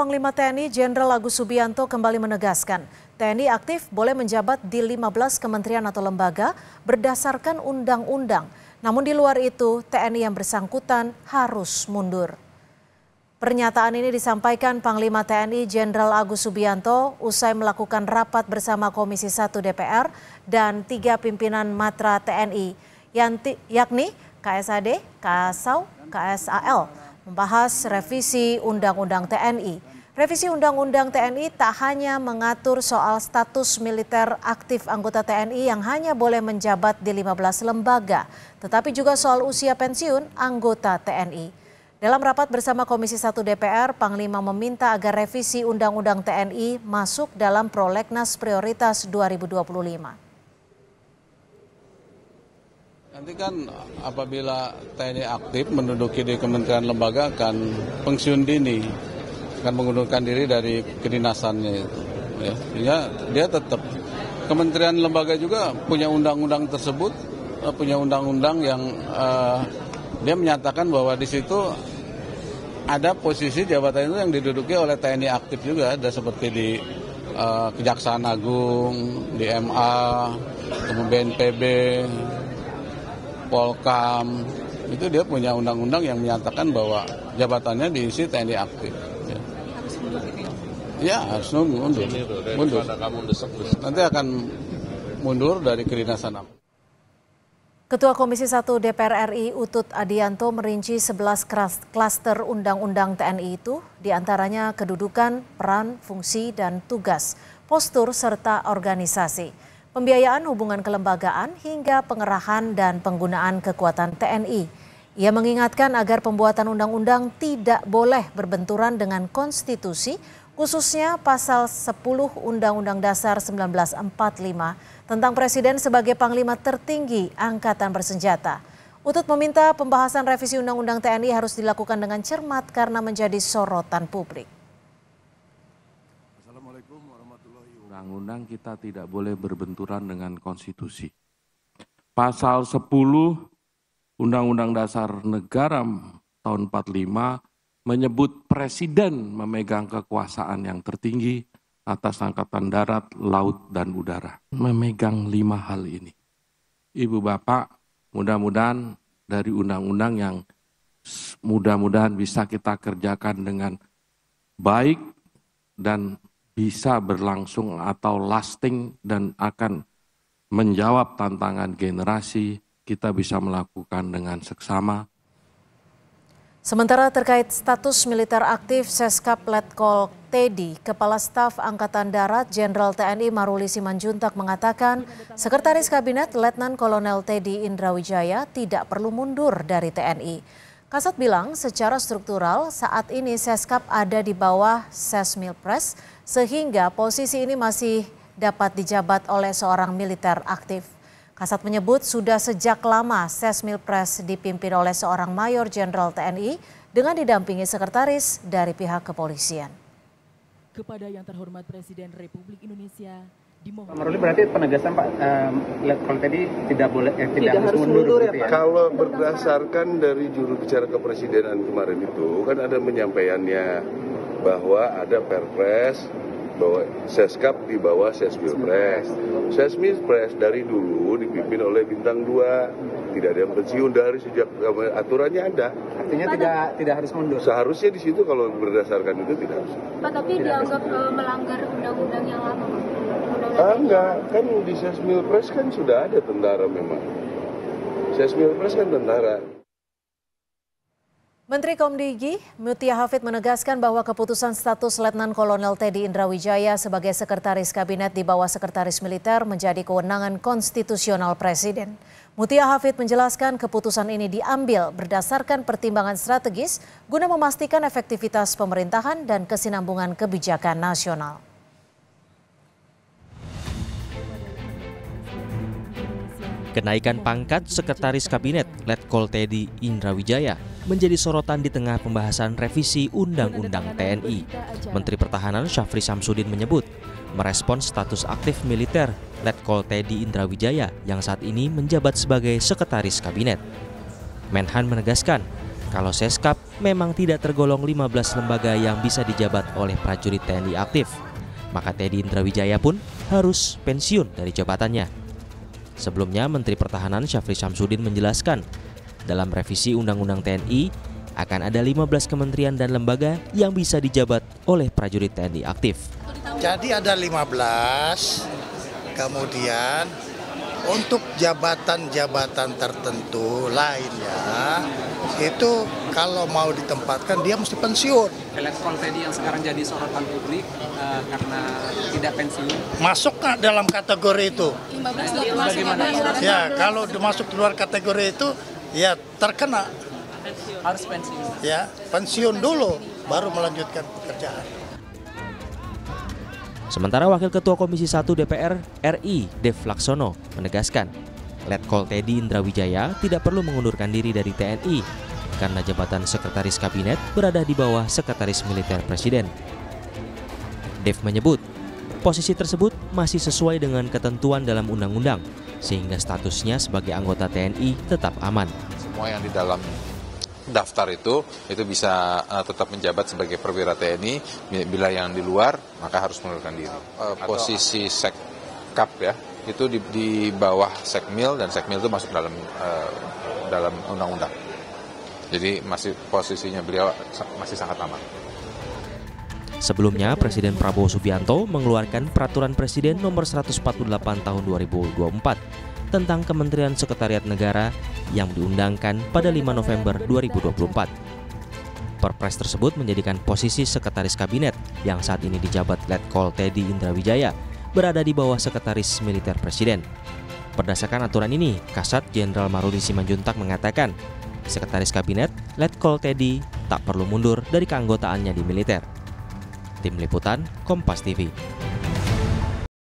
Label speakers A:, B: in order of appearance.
A: Panglima TNI Jenderal Agus Subianto kembali menegaskan, TNI aktif boleh menjabat di 15 kementerian atau lembaga berdasarkan undang-undang. Namun di luar itu, TNI yang bersangkutan harus mundur. Pernyataan ini disampaikan Panglima TNI Jenderal Agus Subianto usai melakukan rapat bersama Komisi 1 DPR dan 3 pimpinan matra TNI, yakni KSAD, KASAU, KSAL, membahas revisi Undang-Undang TNI. Revisi Undang-Undang TNI tak hanya mengatur soal status militer aktif anggota TNI yang hanya boleh menjabat di 15 lembaga, tetapi juga soal usia pensiun anggota TNI. Dalam rapat bersama Komisi 1 DPR, Panglima meminta agar revisi Undang-Undang TNI masuk dalam Prolegnas Prioritas 2025.
B: Nanti kan apabila TNI aktif menduduki di kementerian lembaga akan pensiun dini, akan mengundurkan diri dari kedinasannya itu. Ya, sehingga dia tetap kementerian lembaga juga punya undang-undang tersebut, punya undang-undang yang dia menyatakan bahwa di situ ada posisi jabatan itu yang diduduki oleh TNI aktif juga, ada seperti di Kejaksaan Agung, di MA, kemudian BNPB, Polkam, itu dia punya undang-undang yang menyatakan bahwa jabatannya diisi TNI aktif. Ya.
C: Harus mundur gitu ya?
B: Ya, harus mundur. Nanti akan mundur dari kedinasan.
A: Ketua Komisi 1 DPR RI Utut Adianto merinci 11 klaster Undang-Undang TNI itu, diantaranya kedudukan, peran, fungsi, dan tugas, postur, serta organisasi, pembiayaan hubungan kelembagaan, hingga pengerahan dan penggunaan kekuatan TNI. Ia mengingatkan agar pembuatan undang-undang tidak boleh berbenturan dengan konstitusi, khususnya pasal 10 Undang-Undang Dasar 1945 tentang Presiden sebagai Panglima tertinggi Angkatan Bersenjata. Utut meminta pembahasan revisi Undang-Undang TNI harus dilakukan dengan cermat karena menjadi sorotan publik.
D: Undang-undang kita tidak boleh berbenturan dengan konstitusi. Pasal 10 Undang-Undang Dasar Negara tahun 45 menyebut presiden memegang kekuasaan yang tertinggi atas angkatan darat, laut, dan udara. Memegang 5 hal ini. Ibu Bapak, mudah-mudahan dari undang-undang yang mudah-mudahan bisa kita kerjakan dengan baik dan bisa berlangsung atau lasting dan akan menjawab tantangan generasi, kita bisa melakukan dengan seksama.
A: Sementara terkait status militer aktif Seskap Letkol Teddy, Kepala Staf Angkatan Darat Jenderal TNI Maruli Simanjuntak mengatakan Sekretaris Kabinet Letnan Kolonel Teddy Indrawijaya tidak perlu mundur dari TNI. Kasat bilang secara struktural saat ini Seskap ada di bawah Sesmilpres sehingga posisi ini masih dapat dijabat oleh seorang militer aktif. Kasat menyebut sudah sejak lama Sesmilpres dipimpin oleh seorang Mayor Jenderal TNI dengan didampingi sekretaris dari pihak kepolisian.
E: Kepada yang terhormat Presiden Republik Indonesia, dimohon.
F: Pak Maruli, berarti penegasan Pak Letkol tadi tidak boleh tidak harus mundur gitu ya?
G: Kalau berdasarkan dari juru bicara kepresidenan kemarin itu kan ada penyampaiannya bahwa ada Perpres bahwa Seskap di bawah Sesmilpres. Sesmilpres dari dulu dipimpin oleh bintang 2, tidak ada yang pensiun dari sejak aturannya ada.
F: Artinya tidak harus mundur.
G: Seharusnya di situ kalau berdasarkan itu tidak harus.
C: Pak, tapi dianggap melanggar undang-undang yang lama.
G: Enggak, kan di Sesmilpres kan sudah ada tentara memang. Sesmilpres kan tentara.
A: Menteri Komdigi Mutia Hafid menegaskan bahwa keputusan status Letnan Kolonel Teddy Indrawijaya sebagai Sekretaris Kabinet di bawah Sekretaris Militer menjadi kewenangan konstitusional Presiden. Mutia Hafid menjelaskan keputusan ini diambil berdasarkan pertimbangan strategis guna memastikan efektivitas pemerintahan dan kesinambungan kebijakan nasional.
H: Kenaikan pangkat Sekretaris Kabinet Letkol Teddy Indrawijaya menjadi sorotan di tengah pembahasan revisi Undang-Undang TNI. Menteri Pertahanan Syafri Samsudin menyebut, merespons status aktif militer Letkol Teddy Indrawijaya yang saat ini menjabat sebagai Sekretaris Kabinet. Menhan menegaskan, Kalau Seskap memang tidak tergolong 15 lembaga yang bisa dijabat oleh prajurit TNI aktif, maka Teddy Indrawijaya pun harus pensiun dari jabatannya. Sebelumnya, Menteri Pertahanan Syafri Samsudin menjelaskan, dalam revisi Undang-Undang TNI akan ada 15 kementerian dan lembaga yang bisa dijabat oleh prajurit TNI aktif.
I: Jadi ada 15, kemudian untuk jabatan-jabatan tertentu lainnya itu kalau mau ditempatkan dia mesti pensiun.
F: Letkol Teddy yang sekarang jadi sorotan publik karena tidak pensiun.
I: Masuk nggak dalam kategori itu?
C: 15
I: Ya, kalau masuk di luar kategori itu ya terkena.
F: Harus pensiun.
I: Ya, pensiun dulu baru melanjutkan pekerjaan.
H: Sementara Wakil Ketua Komisi 1 DPR RI Dev Laksono menegaskan, Letkol Teddy Indrawijaya tidak perlu mengundurkan diri dari TNI karena jabatan Sekretaris Kabinet berada di bawah Sekretaris Militer Presiden. Dev menyebut, posisi tersebut masih sesuai dengan ketentuan dalam undang-undang, sehingga statusnya sebagai anggota TNI tetap aman.
J: Semua yang di dalam daftar itu bisa tetap menjabat sebagai perwira TNI. Bila yang di luar maka harus mengundurkan diri. Posisi Sekap ya itu di bawah Sekmil, dan Sekmil itu masuk dalam undang-undang. Jadi masih posisinya beliau masih sangat aman.
H: Sebelumnya, Presiden Prabowo Subianto mengeluarkan Peraturan Presiden Nomor 148 Tahun 2024 tentang Kementerian Sekretariat Negara yang diundangkan pada 5 November 2024. Perpres tersebut menjadikan posisi Sekretaris Kabinet yang saat ini dijabat Letkol Teddy Indrawijaya berada di bawah Sekretaris Militer Presiden. Berdasarkan aturan ini, Kasat Jenderal Marudi Simanjuntak mengatakan, Sekretaris Kabinet Letkol Teddy tak perlu mundur dari keanggotaannya di militer. Tim Liputan, Kompas TV.